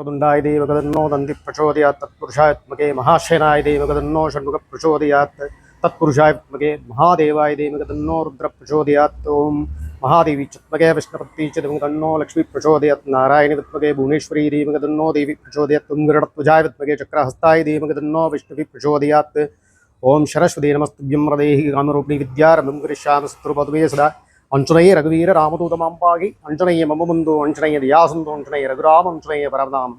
वक्रतुण्डाय देवगदन्नो दन्ति प्रचोदयात् तत्पुरुषाय विद्महे महाशयनाय देवगदन्नो षण्मुख प्रचोदयात् तत्पुरुषाय विद्महे महादेवाय देवगदन्नो रुद्र प्रचोदयात् ओम महादेवी चित्मगे विष्णुपत्नी च देवगदन्नो लक्ष्मी प्रचोदयात् नारायणी विद्महे भुवनेश्वरी देवगदन्नो देवी प्रचोदयात् गरुडध्वजाय विद्महे चक्रहस्ताय देवगदन्नो विष्णुवी प्रचोदयात् ओम सरस्वती नमस्तुभ्यं वरदेहि कामरूपिणी विद्यारम्भं करिष्यामि शत्रुपदवे सदा अंजनेय रघुवीर रामदूतमांपागी अंजनेय ममबंधु अंजनेय दियासंधु अंजनेय रघुराम अंजनेय परमदाम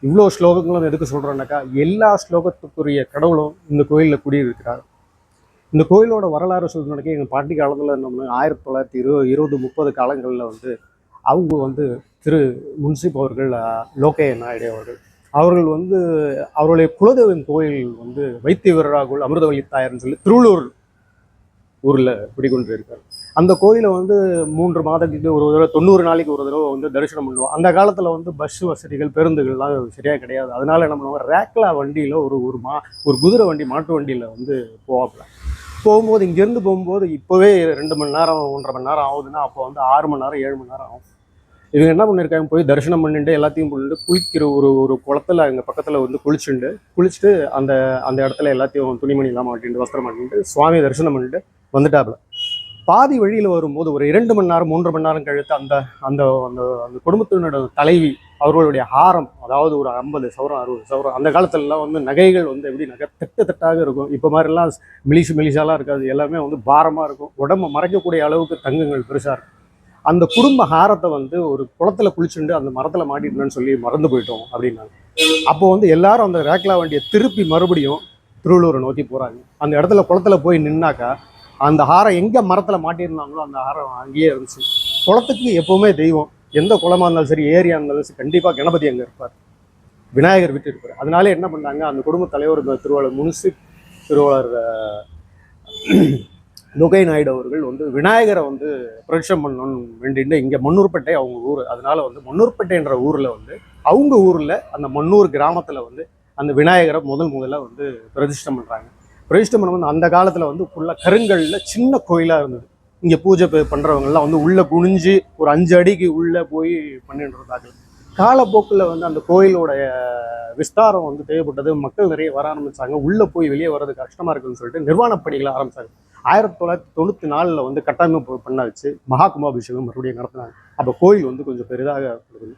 இவ்வளோ ஸ்லோகங்களும் எதுக்கு சொல்கிறோன்னாக்கா எல்லா ஸ்லோகத்துக்குரிய கடவுளும் இந்த கோயிலில் குடியிருக்கிறார். இந்த கோயிலோட வரலாறு சொல்றதுனாக்கா எங்கள் பாட்டி காலத்தில் நம்ம 1920-30 காலங்களில் அவங்க திரு முன்சிப் அவர்கள் லோகைய நாயுடு அவர்கள் அவருடைய குலதெய்வம் கோயில் வைத்திய வீரராகுல் அமிர்தவல்லி தாயார்னு சொல்லி திருவள்ளூர் ஊரில் குடிக்கொண்டு இருக்கார். அந்த கோயிலை 3 மாதத்துக்கு ஒரு தடவை 90 நாளைக்கு ஒரு தடவை தரிசனம் பண்ணுவோம். அந்த காலத்தில் பஸ் வசதிகள் பேருந்துகள்லாம் சரியாக கிடையாது. அதனால நம்ம ரேக்லா வண்டியில் ஒரு குதிரை வண்டி மாட்டு வண்டியில் போவாப்புல போகும்போது இங்கேருந்து போகும்போது இப்போவே 2 மணி நேரம் 1.5 மணி நேரம் ஆகுதுன்னா அப்போ 6 மணி நேரம் 7 மணி நேரம் ஆகும். இவங்க என்ன பண்ணியிருக்காங்க, போய் தரிசனம் பண்ணிட்டு எல்லாத்தையும் பண்ணிட்டு குளிக்கிற ஒரு குளத்தில் எங்கள் பக்கத்தில் குளிச்சுட்டு அந்த அந்த இடத்துல எல்லாத்தையும் துணிமணிலாம் மாட்டிட்டு வஸ்திரம் மாட்டிட்டு சுவாமி தரிசனம் பண்ணிட்டு வந்துட்டாப்புல. பாதி வழியில் வரும்போது ஒரு 2 மணி நேரம் 3 மணி நேரம் கழித்து அந்த அந்த அந்த அந்த குடும்பத்தினோட தலைவி அவர்களுடைய ஹாரம், அதாவது ஒரு 50 சவரம் 60 சவரம், அந்த காலத்துலலாம் நகைகள் எப்படி நகை தட்டாக இருக்கும். இப்போ மாதிரிலாம் மெலிசாலாம் இருக்காது. எல்லாமே பாரமாக இருக்கும். உடம்பை மறைக்கக்கூடிய அளவுக்கு தங்கங்கள் பெருசாக இருக்கும். அந்த குடும்ப ஹாரத்தை ஒரு குளத்துல குளிச்சுட்டு அந்த மரத்தில் மாட்டிட்டோன்னு சொல்லி மறந்து போயிட்டோம் அப்படின்னாங்க. அப்போ எல்லாரும் அந்த ரேக்லா வண்டியை திருப்பி மறுபடியும் திருவள்ளூரை நோக்கி போகிறாங்க. அந்த இடத்துல குளத்துல போய் நின்னாக்கா அந்த ஹாரம் எங்கே மரத்தில் மாட்டியிருந்தாங்களோ அந்த ஹாரம் அங்கேயே இருந்துச்சு. குளத்துக்கு எப்போவுமே தெய்வம், எந்த குளமாக இருந்தாலும் சரி ஏரியா இருந்தாலும் சரி கண்டிப்பாக கணபதி அங்கே இருப்பார், விநாயகர் விட்டு இருப்பார். அதனால என்ன பண்ணாங்க, அந்த குடும்ப தலைவர் திருவாளர் முன்சிப் திருவாளர் லோகை நாயுடு அவர்கள் விநாயகரை பிரதிஷ்டம் பண்ணணும்னு வேண்டிட்டு இங்கே மண்ணூர்பேட்டை அவங்க ஊர். அதனால மண்ணூர்பேட்டைன்ற ஊரில் அவங்க ஊரில் அந்த மண்ணூர் கிராமத்தில் அந்த விநாயகரை முதல்ல பிரதிஷ்டம் பண்ணுறாங்க. பிரதிஷ்டம் பண்ண அந்த காலத்தில் ஃபுல்லாக கருங்கல்ல சின்ன கோயிலாக இருந்தது. இங்கே பூஜை பண்ணுறவங்கலாம் உள்ளே குனிஞ்சு ஒரு 5 அடிக்கு உள்ளே போய் பண்ணிட்டு இருந்தாங்க. காலப்போக்கில் அந்த கோயிலோடைய விஸ்தாரம் தேவைப்பட்டது. மக்கள் நிறைய வர ஆரம்பித்தாங்க. உள்ளே போய் வெளியே வர்றது கஷ்டமாக இருக்குன்னு சொல்லிட்டு நிர்வாணப் பணிகளை ஆரம்பித்தாங்க. 1994 கட்டமைப்பு பண்ண வச்சு மகா கும்பாபிஷேகம் மறுபடியும் நடத்தினாங்க. அப்போ கோயில் கொஞ்சம் பெரிதாக இருக்குது.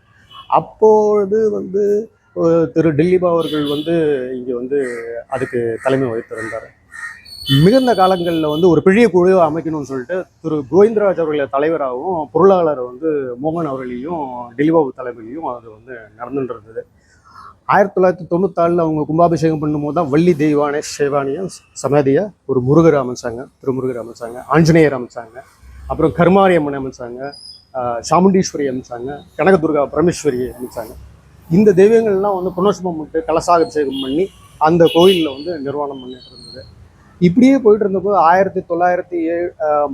அப்பொழுது திரு டில்லிபா அவர்கள் இங்கே அதுக்கு தலைமை வகித்திருந்தார். மிகுந்த காலங்களில் ஒரு பெரிய குழு அமைக்கணும்னு சொல்லிட்டு திரு கோவிந்தராஜ் அவர்களை தலைவராகவும் பொருளாளர் மோகன் அவர்களையும் டில்லிபாபு தலைமையிலையும் அது நடந்துட்டு இருந்தது. 1994 அவங்க கும்பாபிஷேகம் பண்ணும்போது தான் வள்ளி தெய்வானே சேவானியும் சமாதியை ஒரு முருகர் அமைச்சாங்க, திருமுருகர் அமைச்சாங்க, ஆஞ்சநேயர் அமைச்சாங்க, அப்புறம் கருமாரியம்மன் அமைச்சாங்க, சாமுண்டீஸ்வரி அமைச்சாங்க, கனகதுர்கா பரமேஸ்வரி அமைச்சாங்க. இந்த தெய்வங்கள்லாம் புனர்சுமம் விட்டு கலசாபிஷேகம் பண்ணி அந்த கோயிலில் நிர்வாணம் பண்ணிட்டு இருந்தது. இப்படியே போயிட்டு இருந்தபோது 1907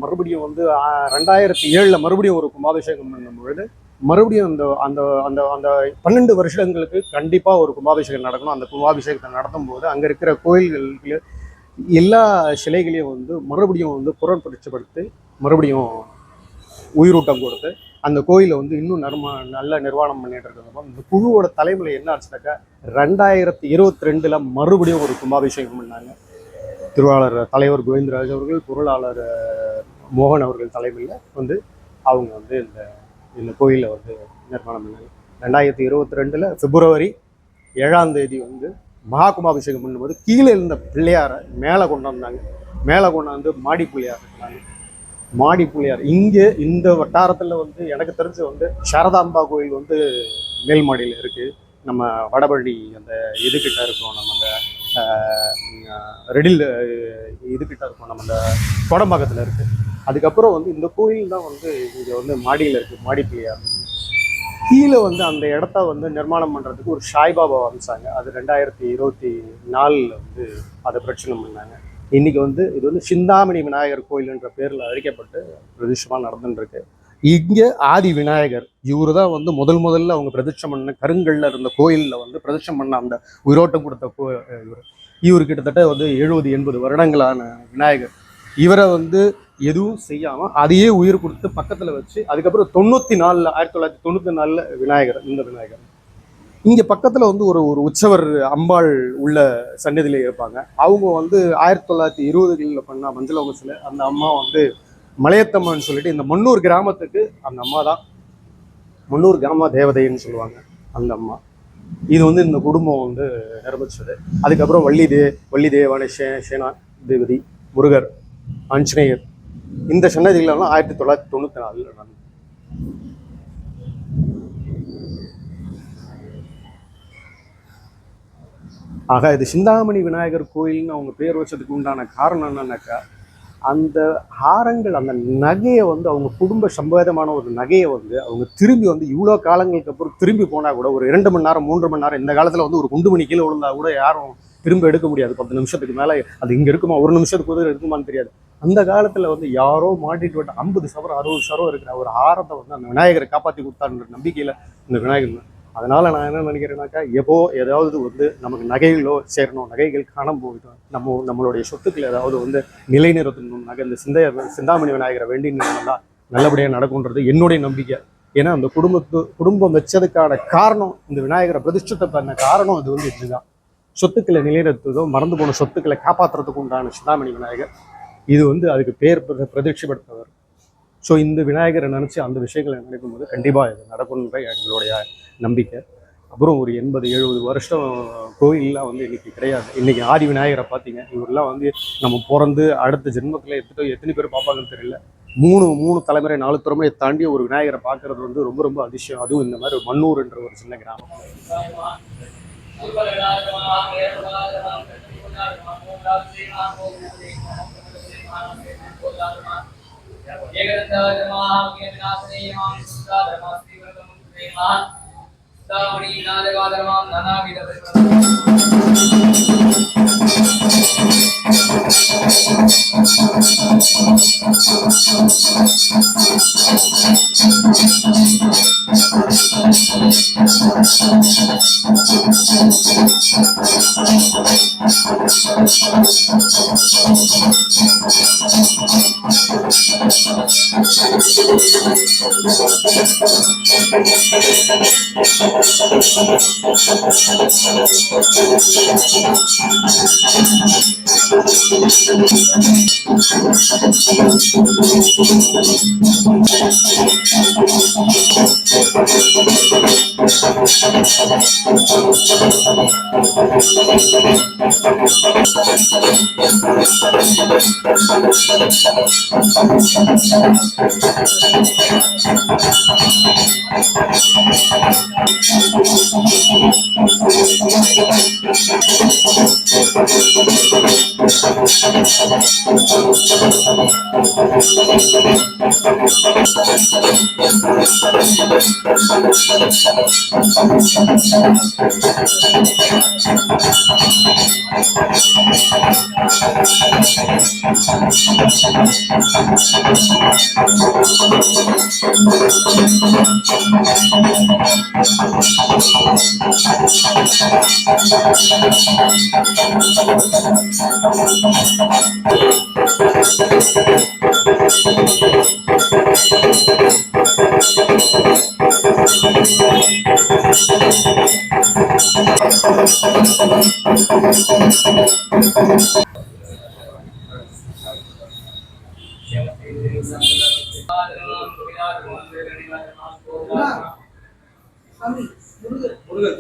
மறுபடியும் 2007 மறுபடியும் ஒரு கும்பாபிஷேகம் பண்ணும்பொழுது மறுபடியும் அந்த அந்த அந்த அந்த 12 வருஷங்களுக்கு கண்டிப்பாக ஒரு கும்பாபிஷேகம் நடக்கணும். அந்த கும்பாபிஷேகத்தை நடத்தும் போது அங்கே இருக்கிற கோயில்களுக்கு எல்லா சிலைகளையும் மறுபடியும் புறப்படுத்தி மறுபடியும் உயிரூட்டம் கொடுத்து அந்த கோயிலை இன்னும் நல்ல நிர்வாணம் பண்ணிட்டு இருக்கிறப்போ இந்த குழுவோட தலைமையில் என்ன ஆச்சுனாக்கா 2022 மறுபடியும் ஒரு கும்பாபிஷேகம் பண்ணாங்க. திருவாளர் தலைவர் கோவிந்தராஜ் அவர்கள், பொருளாளர் மோகன் அவர்கள் தலைமையில் அவங்க இந்த கோயிலை நிர்மாணம் பண்ணாங்க. 2022 பிப்ரவரி 7ஆம் தேதி மகா கும்பாபிஷேகம் பண்ணும்போது கீழே இருந்த பிள்ளையாரை மேலே கொண்டு வந்தாங்க. மேலே கொண்டாந்து மாடி பிள்ளையார் இருந்தாங்க. மாடி பிள்ளையார் இங்கே இந்த வட்டாரத்தில் எனக்கு தெரிஞ்சு சாரதாம்பா கோயில் மேல் மாடியில் இருக்குது. நம்ம வடபழனி அந்த இதுக்கிட்ட இருக்கோம், நம்ம அந்த ரெடில் இதுக்கிட்ட இருக்கோம், நம்ம அந்த கொடம்பாக்கத்தில் இருக்குது. அதுக்கப்புறம் இந்த கோயில் தான் இங்கே மாடியில் இருக்குது, மாடி பிள்ளையார். கீழே அந்த இடத்த நிர்மாணம் பண்ணுறதுக்கு ஒரு சாய்பாபா அமைச்சாங்க. அது 2024 அதை பிரச்சனை பண்ணாங்க. இன்னைக்கு இது சிந்தாமணி விநாயகர் கோயில் என்ற பேரில் அழைக்கப்பட்டு பிரதிஷ்டமாக நடந்துருக்கு. இங்கே ஆதி விநாயகர் இவரு தான் முதல்ல அவங்க பிரதிஷ்டம் பண்ண கருங்கல்ல இருந்த கோயிலில் பிரதிஷ்டம் பண்ண அந்த உயிரோட்டம் கொடுத்த இவர் கிட்டத்தட்ட 70-80 வருடங்களான விநாயகர். இவரை எதுவும் செய்யாமல் அதையே உயிர் கொடுத்து பக்கத்தில் வச்சு அதுக்கப்புறம் 1994 விநாயகர், இந்த விநாயகர் இங்கே பக்கத்தில் வந்து ஒரு ஒரு உற்சவர் அம்பாள் உள்ள சன்னதியில் இருப்பாங்க. அவங்க வந்து 1920களில் பண்ண மஞ்சள் சிலை. அந்த அம்மா வந்து மலையத்தம்மன் சொல்லிட்டு இந்த மன்னூர் கிராமத்துக்கு அந்த அம்மா தான் மன்னூர் கிராம தேவதைன்னு சொல்லுவாங்க அந்த அம்மா. இது வந்து இந்த குடும்பம் வந்து நிரம்பிச்சது. அதுக்கப்புறம் வள்ளி தேவானை சேனா தேவதி, முருகர், ஆஞ்சநேயர் இந்த சன்னதிகளெல்லாம் 1994 நடந்தது. ஆக இது சிந்தாமணி விநாயகர் கோயில்னு அவங்க பேர் வச்சதுக்கு உண்டான காரணம் என்னன்னாக்கா, அந்த ஹாரங்கள் அந்த நகையை வந்து அவங்க குடும்ப சம்பேதமான ஒரு நகையை வந்து அவங்க திரும்பி வந்து இவ்வளோ காலங்களுக்கு அப்புறம் திரும்பி போனால் கூட ஒரு 2 மணி நேரம் 3 மணி நேரம், இந்த காலத்தில் வந்து ஒரு குண்டு மணி கீழே விழுந்தா கூட யாரும் திரும்ப எடுக்க முடியாது. 10 நிமிஷத்துக்கு மேலே அது இங்கே இருக்குமா, ஒரு நிமிஷத்துக்கு கூட இருக்குமான்னு தெரியாது. அந்த காலத்தில் வந்து யாரோ மாட்டிட்டு விட்டு 50 சவரம் 60 சவரம் இருக்கிற ஒரு ஹாரத்தை வந்து அந்த விநாயகரை காப்பாற்றி கொடுத்தாருன்ற நம்பிக்கையில் இந்த விநாயகர். அதனால் நான் என்ன நினைக்கிறேன்னாக்கா, ஏதாவது வந்து நமக்கு நகைகளோ சேரணும், நகைகள் காணாமல் போயிட்டோம், நம்மளுடைய சொத்துக்கள் ஏதாவது வந்து நிலைநிறுத்தணும், இந்த சிந்தாமணி விநாயகரை வேண்டினா நல்லபடியாக நடக்கும்ன்றது என்னுடைய நம்பிக்கை. ஏன்னா அந்த குடும்பம் வச்சதுக்கான காரணம், இந்த விநாயகரை பிரதிஷ்டத்தை பண்ண காரணம் அது வந்து இதுதான். சொத்துக்களை நிலைநிறுத்துவதோ, மறந்து போன சொத்துக்களை காப்பாற்றுறதுக்கு உண்டான சிந்தாமணி விநாயகர். இது வந்து அதுக்கு பேர் பிரதிஷ்டப்படுத்தவர். ஸோ இந்த விநாயகரை நினச்சி அந்த விஷயங்களை நினைக்கும் போது கண்டிப்பாக இது நடக்கும்ன்ற எங்களுடைய நம்பிக்கை. அப்புறம் ஒரு 80-70 வருஷம் கோயிலெலாம் வந்து இன்றைக்கி கிடையாது. இன்றைக்கி ஆதி விநாயகரை பார்த்தீங்க, இவரெல்லாம் வந்து நம்ம பிறந்து அடுத்த ஜென்மத்தில் எத்தனை பேர் பார்ப்பாங்கன்னு தெரியல. 3 தலைமுறை 4 தலைமுறையை தாண்டி ஒரு விநாயகரை பார்க்கறது வந்து ரொம்ப ரொம்ப அதிசயம். அதுவும் இந்த மாதிரி மன்னூர் என்ற ஒரு சின்ன கிராமம். முருகர்